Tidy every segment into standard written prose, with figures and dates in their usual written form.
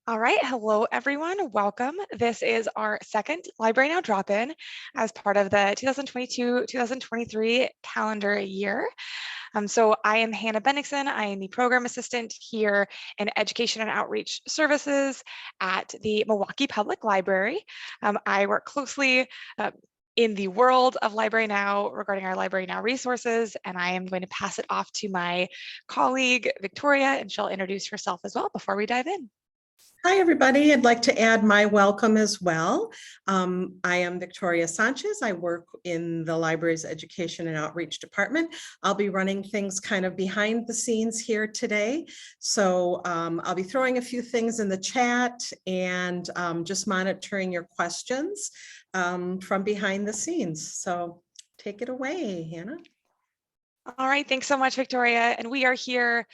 All right, hello everyone, welcome. This is our second Library Now drop-in as part of the 2022-2023 calendar year. So I am Hannah Bennigsen. I am the program assistant here in Education and Outreach Services at the Milwaukee Public Library. I work closely in the world of Library Now regarding our Library Now resources, and I am going to pass it off to my colleague, Victoria, and she'll introduce herself as well before we dive in. Hi, everybody. I'd like to add my welcome as well. I am Victoria Sanchez. I work in the library's Education and Outreach Department. I'll be running things kind of behind the scenes here today. So I'll be throwing a few things in the chat and just monitoring your questions from behind the scenes. So take it away, Hannah. All right, thanks so much, Victoria. And we are here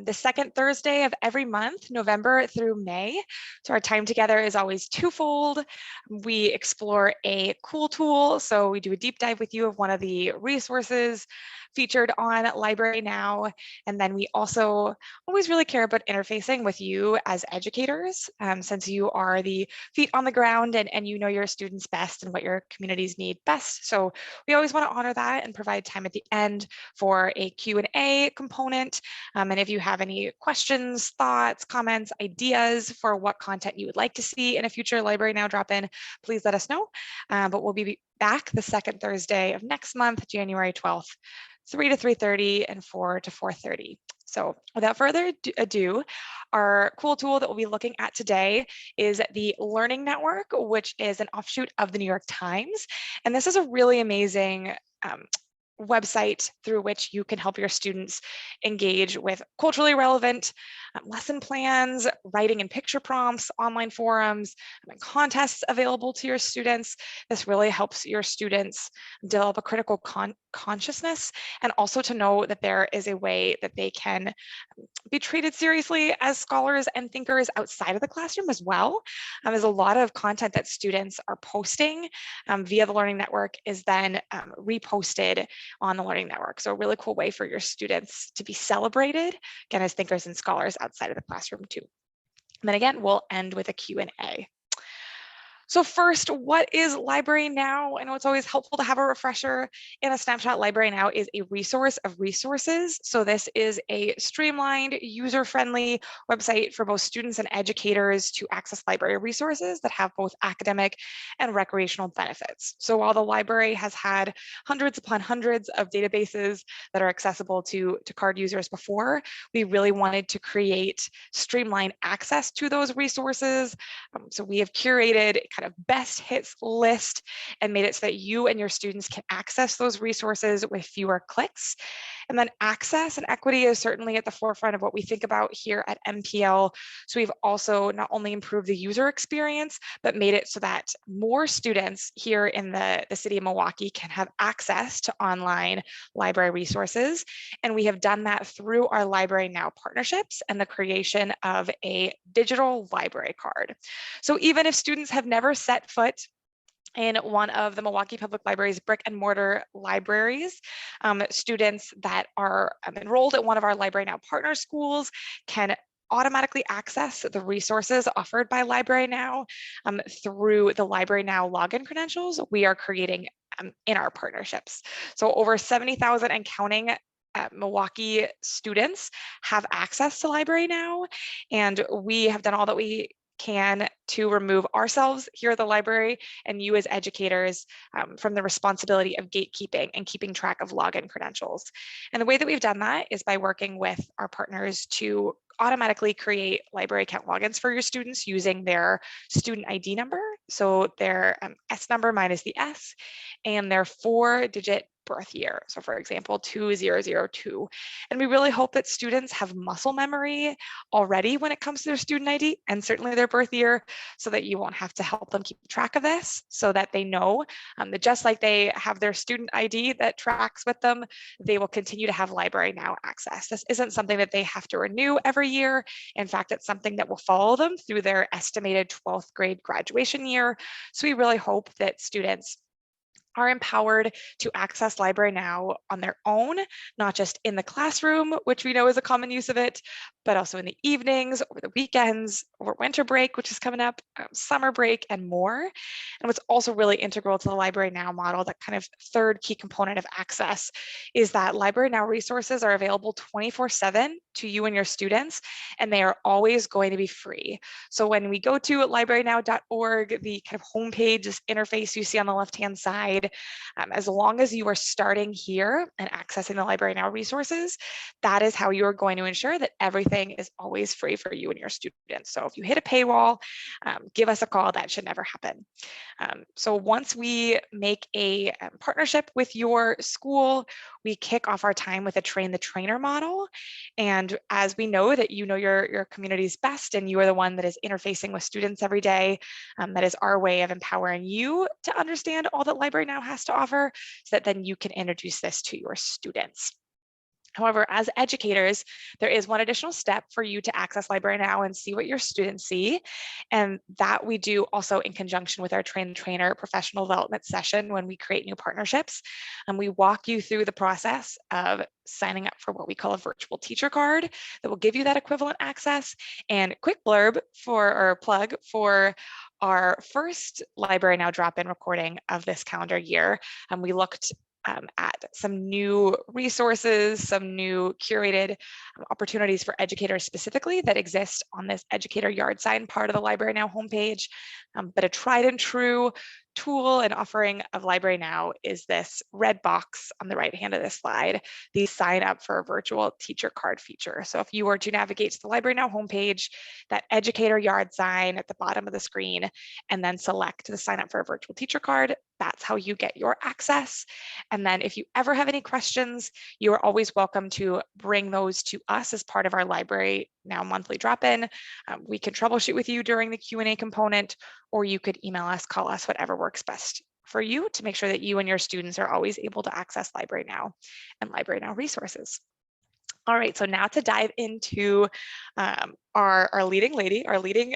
the second Thursday of every month, November through May. So our time together is always twofold. We explore a cool tool. So we do a deep dive with you of one of the resources featured on Library Now. And then we also always really care about interfacing with you as educators, since you are the feet on the ground and you know your students best and what your communities need best. So we always want to honor that and provide time at the end for a Q&A component. And if you have any questions, thoughts, comments, ideas for what content you would like to see in a future Library Now drop-in, please let us know. But we'll be back the second Thursday of next month, January 12th, 3 to 3:30 and 4 to 4:30. So without further ado, our cool tool that we'll be looking at today is the Learning Network, which is an offshoot of the New York Times. And this is a really amazing website through which you can help your students engage with culturally relevant lesson plans, writing and picture prompts, online forums, and contests available to your students. This really helps your students develop a critical consciousness and also to know that there is a way that they can be treated seriously as scholars and thinkers outside of the classroom as well. There's a lot of content that students are posting via the Learning Network is then reposted on the Learning Network. So a really cool way for your students to be celebrated, again, as thinkers and scholars outside of the classroom too. And then again, we'll end with a Q&A. So first, what is Library Now? I know it's always helpful to have a refresher. In a snapshot, Library Now is a resource of resources. So this is a streamlined, user-friendly website for both students and educators to access library resources that have both academic and recreational benefits. So while the library has had hundreds upon hundreds of databases that are accessible to card users before, we really wanted to create streamlined access to those resources. So we have curated kind of best hits list and made it so that you and your students can access those resources with fewer clicks. And then access and equity is certainly at the forefront of what we think about here at MPL. So we've also not only improved the user experience, but made it so that more students here in the city of Milwaukee can have access to online library resources. And we have done that through our Library Now partnerships and the creation of a digital library card. So even if students have never set foot in one of the Milwaukee Public Library's brick and mortar libraries, students that are enrolled at one of our Library Now partner schools can automatically access the resources offered by Library Now through the Library Now login credentials we are creating in our partnerships. So over 70,000 and counting Milwaukee students have access to Library Now, and we have done all that we can to remove ourselves here at the library and you as educators from the responsibility of gatekeeping and keeping track of login credentials. And the way that we've done that is by working with our partners to automatically create library account logins for your students using their student ID number. So their S number minus the S and their 4-digit birth year. So for example, 2002. And we really hope that students have muscle memory already when it comes to their student ID and certainly their birth year, so that you won't have to help them keep track of this, so that they know that just like they have their student ID that tracks with them, they will continue to have Library Now access. This isn't something that they have to renew every year. In fact, it's something that will follow them through their estimated 12th grade graduation year. So we really hope that students are empowered to access LibraryNow on their own, not just in the classroom, which we know is a common use of it, but also in the evenings, over the weekends, over winter break, which is coming up, summer break, and more. And what's also really integral to the LibraryNow model, that kind of third key component of access, is that LibraryNow resources are available 24/7 to you and your students, and they are always going to be free. So when we go to librarynow.org, the kind of homepage, this interface you see on the left-hand side, as long as you are starting here and accessing the LibraryNow resources, that is how you're going to ensure that everything is always free for you and your students. So if you hit a paywall, give us a call. That should never happen. So once we make a partnership with your school, we kick off our time with a train the trainer model. And as we know that you know your communities best, and you are the one that is interfacing with students every day, that is our way of empowering you to understand all that LibraryNow has to offer, so that then you can introduce this to your students. However, as educators, there is one additional step for you to access LibraryNow and see what your students see. And that we do also in conjunction with our train the trainer professional development session when we create new partnerships. And we walk you through the process of signing up for what we call a virtual teacher card that will give you that equivalent access. And quick blurb for, or plug for, our first LibraryNow drop-in recording of this calendar year. And we looked at some new resources, some new curated opportunities for educators specifically that exist on this educator yard sign part of the LibraryNow homepage. But a tried and true tool and offering of LibraryNow is this red box on the right hand of this slide, the sign up for a virtual teacher card feature. So if you were to navigate to the LibraryNow homepage, that educator yard sign at the bottom of the screen, and then select the sign up for a virtual teacher card, that's how you get your access. And then if you ever have any questions, you are always welcome to bring those to us as part of our LibraryNow monthly drop-in. We can troubleshoot with you during the Q&A component, or you could email us, call us, whatever works best for you to make sure that you and your students are always able to access LibraryNow and LibraryNow resources. All right, so now to dive into our leading lady, our leading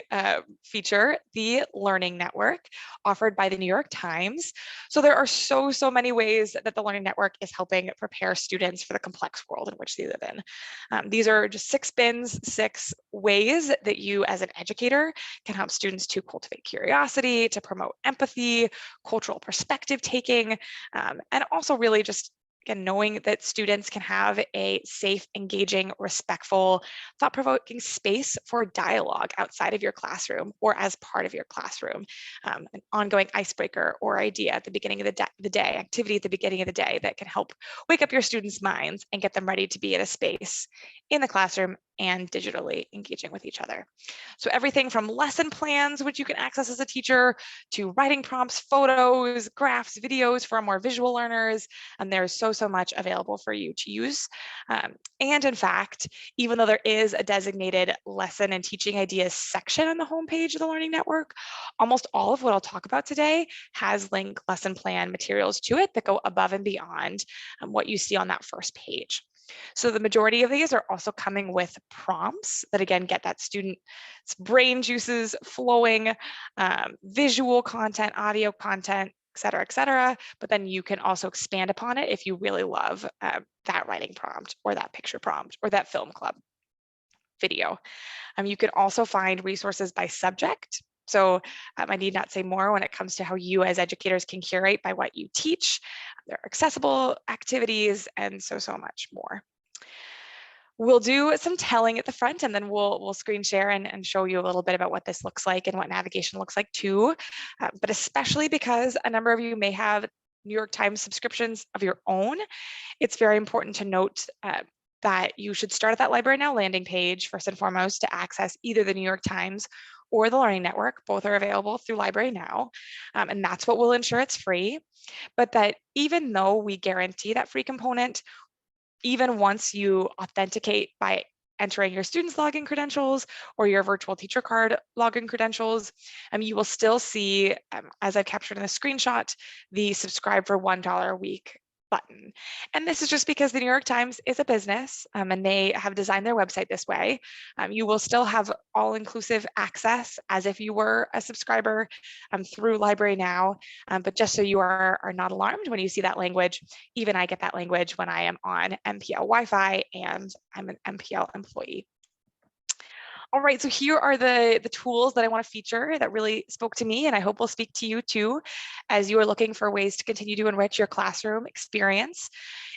feature, the Learning Network, offered by the New York Times. So there are so many ways that the Learning Network is helping prepare students for the complex world in which they live in. These are just 6 ways that you as an educator can help students to cultivate curiosity, to promote empathy, cultural perspective taking, and also really just, again, knowing that students can have a safe, engaging, respectful, thought-provoking space for dialogue outside of your classroom or as part of your classroom. An ongoing icebreaker or idea at the beginning of the day, activity at the beginning of the day that can help wake up your students' minds and get them ready to be in a space in the classroom and digitally engaging with each other. So everything from lesson plans, which you can access as a teacher, to writing prompts, photos, graphs, videos for more visual learners, and there's so much available for you to use. And in fact, even though there is a designated lesson and teaching ideas section on the homepage of the Learning Network, almost all of what I'll talk about today has linked lesson plan materials to it that go above and beyond what you see on that first page. So the majority of these are also coming with prompts that, again, get that student's brain juices flowing, visual content, audio content, et cetera. But then you can also expand upon it if you really love that writing prompt or that picture prompt or that film club video. You can also find resources by subject. So I need not say more when it comes to how you as educators can curate by what you teach. There are accessible activities and so much more. We'll do some telling at the front, and then we'll screen share and show you a little bit about what this looks like and what navigation looks like too. But especially because a number of you may have New York Times subscriptions of your own, it's very important to note that you should start at that LibraryNow landing page first and foremost to access either the New York Times or the Learning Network. Both are available through LibraryNow, and that's what will ensure it's free. But that even though we guarantee that free component, even once you authenticate by entering your students' login credentials or your virtual teacher card login credentials, you will still see, as I've captured in the screenshot, the subscribe for $1 a week button. And this is just because the New York Times is a business and they have designed their website this way. You will still have all-inclusive access as if you were a subscriber through LibraryNow, but just so you are not alarmed when you see that language, even I get that language when I am on MPL Wi-Fi and I'm an MPL employee. All right, so here are the tools that I want to feature that really spoke to me, and I hope will speak to you too, as you are looking for ways to continue to enrich your classroom experience.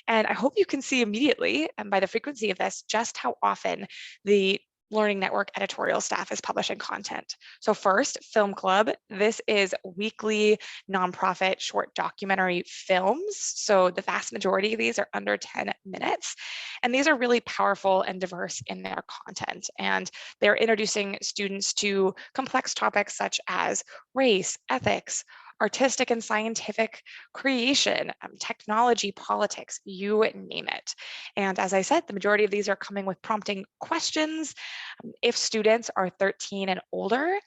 And I hope you can see immediately, and by the frequency of this, just how often the Learning Network editorial staff is publishing content. So first, Film Club. This is weekly nonprofit short documentary films. So the vast majority of these are under 10 minutes. And these are really powerful and diverse in their content. And they're introducing students to complex topics such as race, ethics, artistic and scientific creation, technology, politics, you name it. And as I said, the majority of these are coming with prompting questions. If students are 13 and older,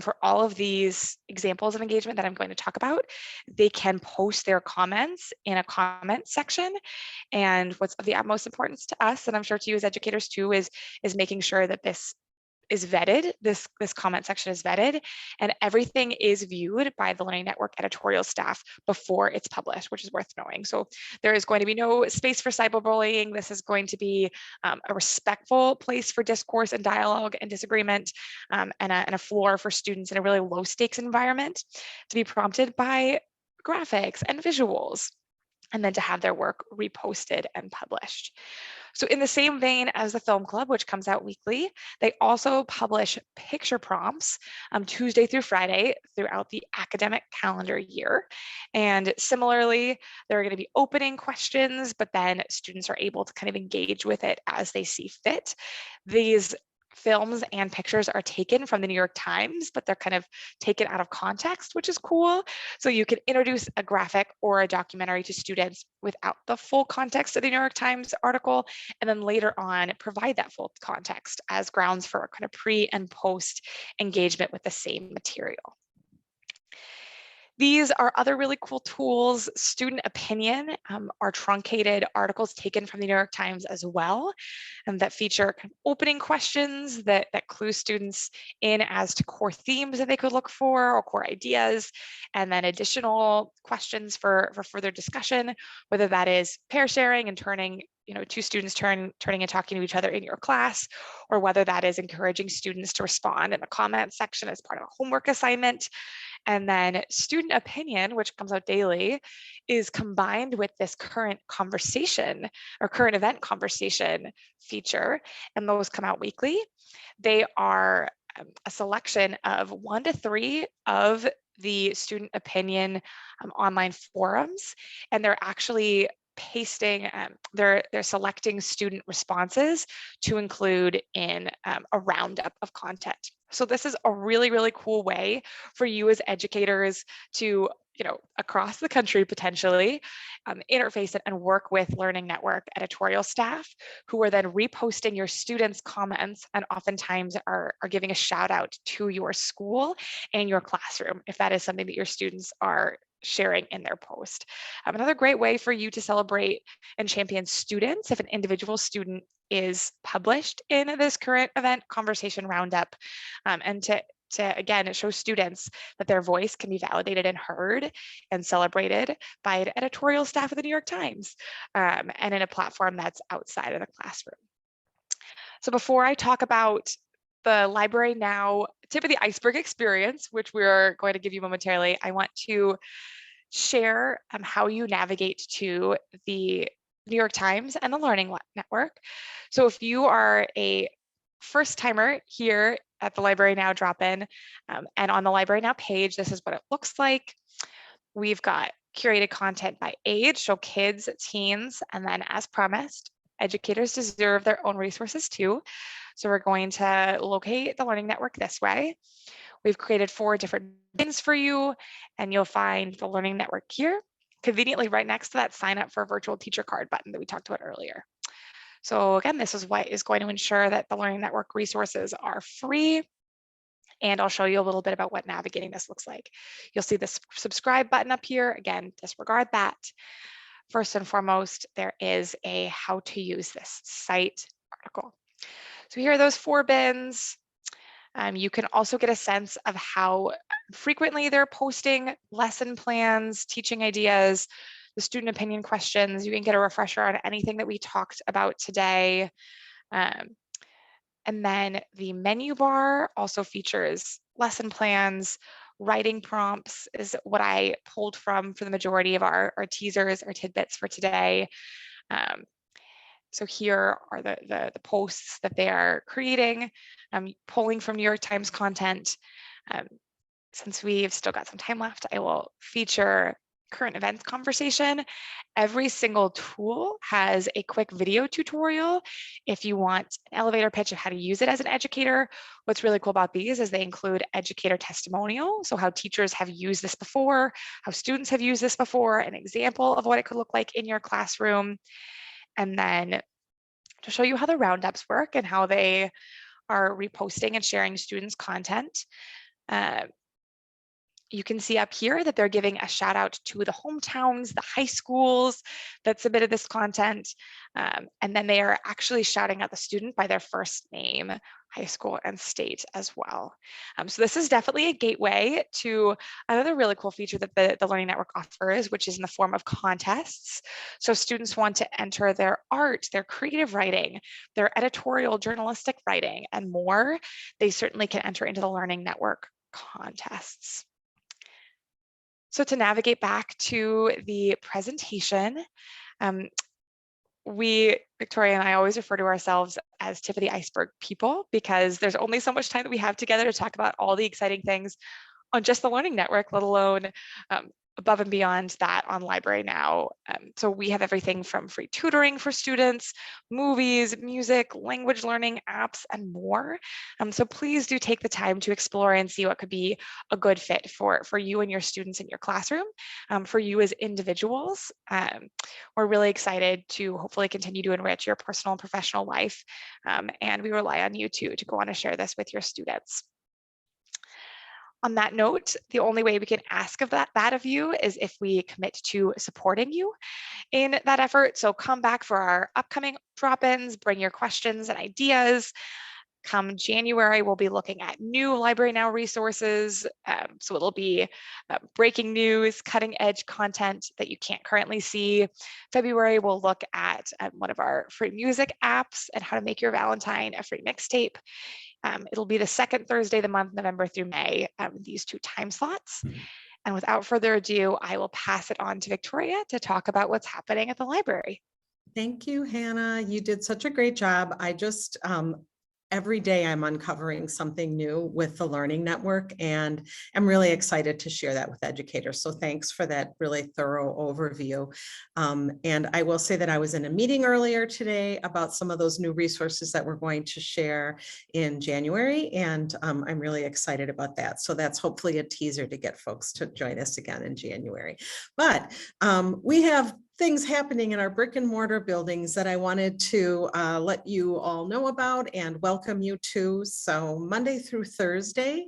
for all of these examples of engagement that I'm going to talk about, they can post their comments in a comment section. And what's of the utmost importance to us, and I'm sure to you as educators too, is making sure that this is vetted, this comment section is vetted, and everything is viewed by the Learning Network editorial staff before it's published, which is worth knowing. So there is going to be no space for cyberbullying. This is going to be a respectful place for discourse and dialogue and disagreement, and a floor for students in a really low stakes environment to be prompted by graphics and visuals, and then to have their work reposted and published. So in the same vein as the Film Club, which comes out weekly, they also publish picture prompts Tuesday through Friday throughout the academic calendar year. And similarly, there are going to be opening questions, but then students are able to kind of engage with it as they see fit. These films and pictures are taken from the New York Times, but they're kind of taken out of context, which is cool. So you can introduce a graphic or a documentary to students without the full context of the New York Times article, and then later on provide that full context as grounds for kind of pre and post engagement with the same material. These are other really cool tools. Student opinion are truncated articles taken from the New York Times as well, and that feature kind of opening questions that clue students in as to core themes that they could look for or core ideas, and then additional questions for further discussion, whether that is pair sharing and turning two students turning and talking to each other in your class, or whether that is encouraging students to respond in the comment section as part of a homework assignment. And then student opinion, which comes out daily, is combined with this current conversation or current event conversation feature, and those come out weekly. They are a selection of 1 to 3 of the student opinion online forums, and they're actually pasting, they're selecting student responses to include in a roundup of content. So this is a really, really cool way for you as educators to, across the country potentially, interface it and work with Learning Network editorial staff who are then reposting your students' comments and oftentimes are giving a shout out to your school and your classroom if that is something that your students are sharing in their post. Another great way for you to celebrate and champion students if an individual student is published in this current event conversation roundup, and to again, it shows students that their voice can be validated and heard and celebrated by an editorial staff of the New York Times, and in a platform that's outside of the classroom. So before I talk about the LibraryNow tip of the iceberg experience, which we're going to give you momentarily, I want to share how you navigate to the New York Times and the Learning Network. So if you are a first timer here at the LibraryNow drop-in, and on the LibraryNow page, this is what it looks like. We've got curated content by age, so kids, teens, and then as promised, educators deserve their own resources too. So we're going to locate the Learning Network this way. We've created 4 different bins for you, and you'll find the Learning Network here, conveniently right next to that sign up for a virtual teacher card button that we talked about earlier. So again, this is what is going to ensure that the Learning Network resources are free. And I'll show you a little bit about what navigating this looks like. You'll see this subscribe button up here. Again, disregard that. First and foremost, there is a how to use this site article. So here are those 4 bins. You can also get a sense of how frequently they're posting lesson plans, teaching ideas, the student opinion questions. You can get a refresher on anything that we talked about today. And then the menu bar also features lesson plans, writing prompts is what I pulled from for the majority of our teasers, our tidbits for today. So here are the posts that they are creating, pulling from New York Times content. Since we've still got some time left, I will feature current events conversation. Every single tool has a quick video tutorial if you want an elevator pitch of how to use it as an educator. What's really cool about these is they include educator testimonial, so how teachers have used this before, how students have used this before, an example of what it could look like in your classroom, and then to show you how the roundups work and how they are reposting and sharing students' content. You can see up here that they're giving a shout out to the hometowns, the high schools that submitted this content. And then they are actually shouting out the student by their first name, high school and state as well. So this is definitely a gateway to another really cool feature that the Learning Network offers, which is in the form of contests. So students want to enter their art, their creative writing, their editorial journalistic writing, and more. They certainly can enter into the Learning Network contests. So to navigate back to the presentation, Victoria and I always refer to ourselves as tip of the iceberg people because there's only so much time that we have together to talk about all the exciting things on just the Learning Network, let alone above and beyond that on LibraryNow. So we have everything from free tutoring for students, movies, music, language learning apps, and more. So please do take the time to explore and see what could be a good fit for you and your students in your classroom, for you as individuals. We're really excited to hopefully continue to enrich your personal and professional life. And we rely on you too to go on to share this with your students. On that note, the only way we can ask of that of you is if we commit to supporting you in that effort. So come back for our upcoming drop-ins, bring your questions and ideas. Come January, we'll be looking at new LibraryNow resources. So it'll be breaking news, cutting edge content that you can't currently see. February, we'll look at one of our free music apps and how to make your Valentine a free mixtape. It'll be the second Thursday of the month, November through May, these 2 time slots. And without further ado, I will pass it on to Victoria to talk about what's happening at the library. Thank you, Hannah. You did such a great job. I just, every day I'm uncovering something new with the Learning Network, and I'm really excited to share that with educators. So thanks for that really thorough overview. And I will say that I was in a meeting earlier today about some of those new resources that we're going to share in January, and I'm really excited about that. So that's hopefully a teaser to get folks to join us again in January. But we have things happening in our brick and mortar buildings that I wanted to let you all know about and welcome you to. So Monday through Thursday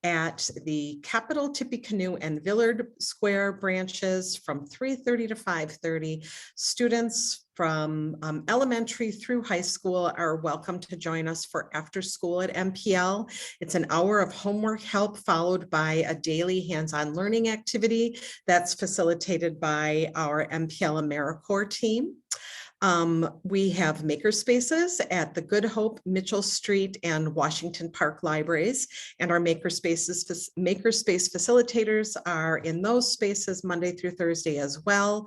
at the Capitol, Tippecanoe, and Villard Square branches from 3:30 to 5:30, students from elementary through high school are welcome to join us for after school at MPL. It's an hour of homework help followed by a daily hands-on learning activity that's facilitated by our MPL AmeriCorps team. We have makerspaces at the Good Hope, Mitchell Street, and Washington Park libraries, and our makerspace facilitators are in those spaces Monday through Thursday as well.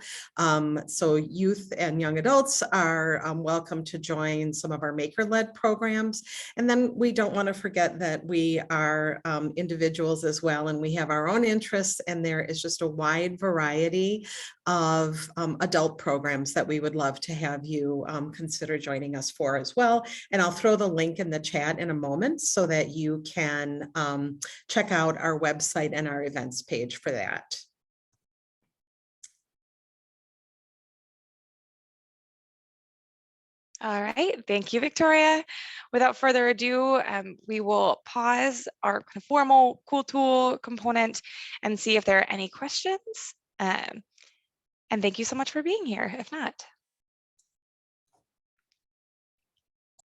So youth and young adults are welcome to join some of our maker-led programs. And then we don't want to forget that we are individuals as well, and we have our own interests, and there is just a wide variety of adult programs that we would love to have you consider joining us for as well. And I'll throw the link in the chat in a moment so that you can check out our website and our events page for that. All right, thank you, Victoria. Without further ado, we will pause our kind of formal cool tool component and see if there are any questions. And thank you so much for being here, if not.